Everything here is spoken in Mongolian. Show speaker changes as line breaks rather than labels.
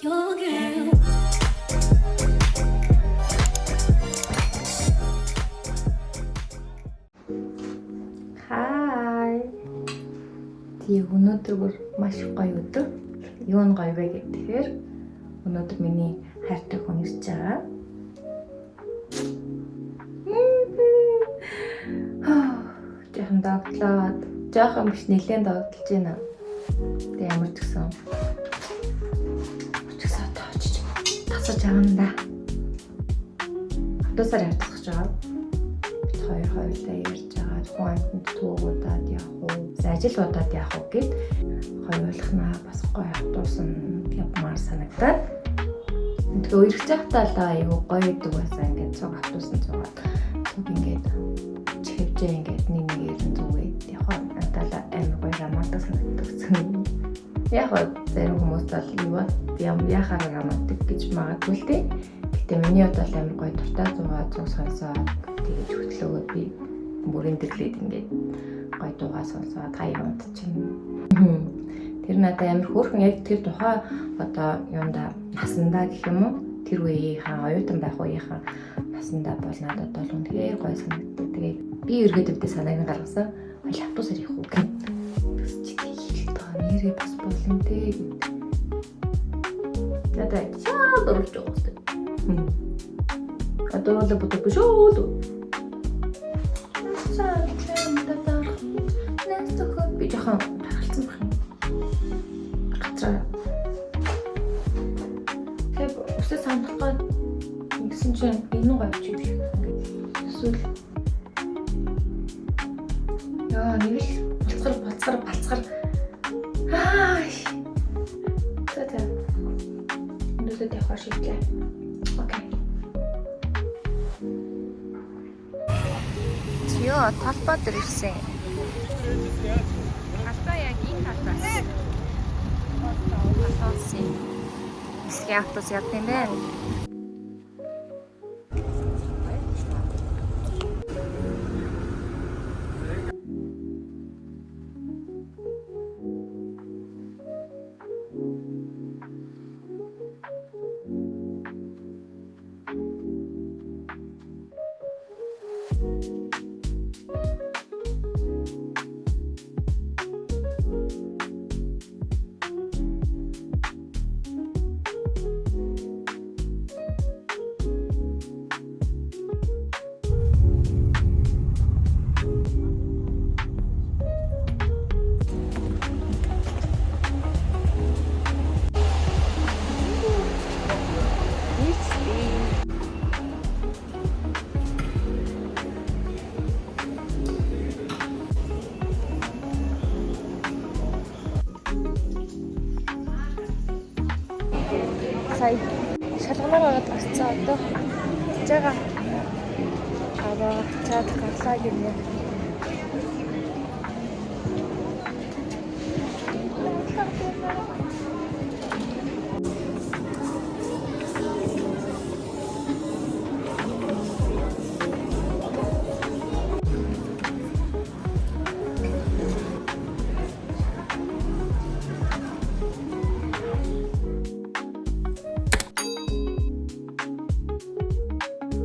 your girl.
Hi. Тэгээ өнөөдөр бүр маш гоё өдөр. Юу нь гоё вэ гэхээр өнөөдөр миний хайртай хүн ирж байгаа. Жохон догтлоод, жохон биш нэлээд догтлж байна. Тэгээ ямар ч гэсэн тоочж тасаж авна да. Автобусаар явах гэж байгаа. Бид хоёр хоёулаа ярьж байгаа. Хүн амьтанд туугуудаад явах уу, ажилуудаад явах уу гэд хоёулахнаа бас гоё автобус нь явмаар санагдаад. Тэгээ үргэлж явахдаа л аюу гоё идэг байсан. Ингээд цог автобусны цугаад цог ингээд чивжээ ингээд нэгээр нь зүгээд явах надад амар гоё романтик санагдсан. Яг зарим хүмүүс бол юу яхаар романтик гэж магадгүй л дээ. Гэтэ миний хувьд бол амар гоё дуртай зугаа цог сонсоод тэгэж хөтлөөгөө би бүрэн дэглээд ингээд гоё дуугаа сонсоод хаяанд чинь. Тэр надад амар хөөрхөн яг тэр тухай одоо юунда насандаа гэх юм уу тэр үеийнхээ оюутан байх үеийнхээ насандаа бол надад бол үнэхээр гоё санагддаг. Тэгээд би эргээдвдээ санааг нь гаргасан. Автобусаар явах уу гэх. Чи тийх та нэрээ бас болно те гэд. Надад чаа дөрвж байгаа. Одоо л бодож шүү. Би жоохон тархалцсан байна. Гацаа. Тэг өсөө санахад ингэсэн чинь энэ гоё ч юм. Эсвэл яа нэг л бацгар. Ай. Тэtä. Нүдэ явах шийдлээ. Окей. Йоо, талбай дээр ирсэн. Талбай яг энэ талбай. Асуусан. Эсгийн автобус явдаг юм байна. Сая шалгамаар ороод гарцсан одоо. Жага аваа чад гарлаа гинэ.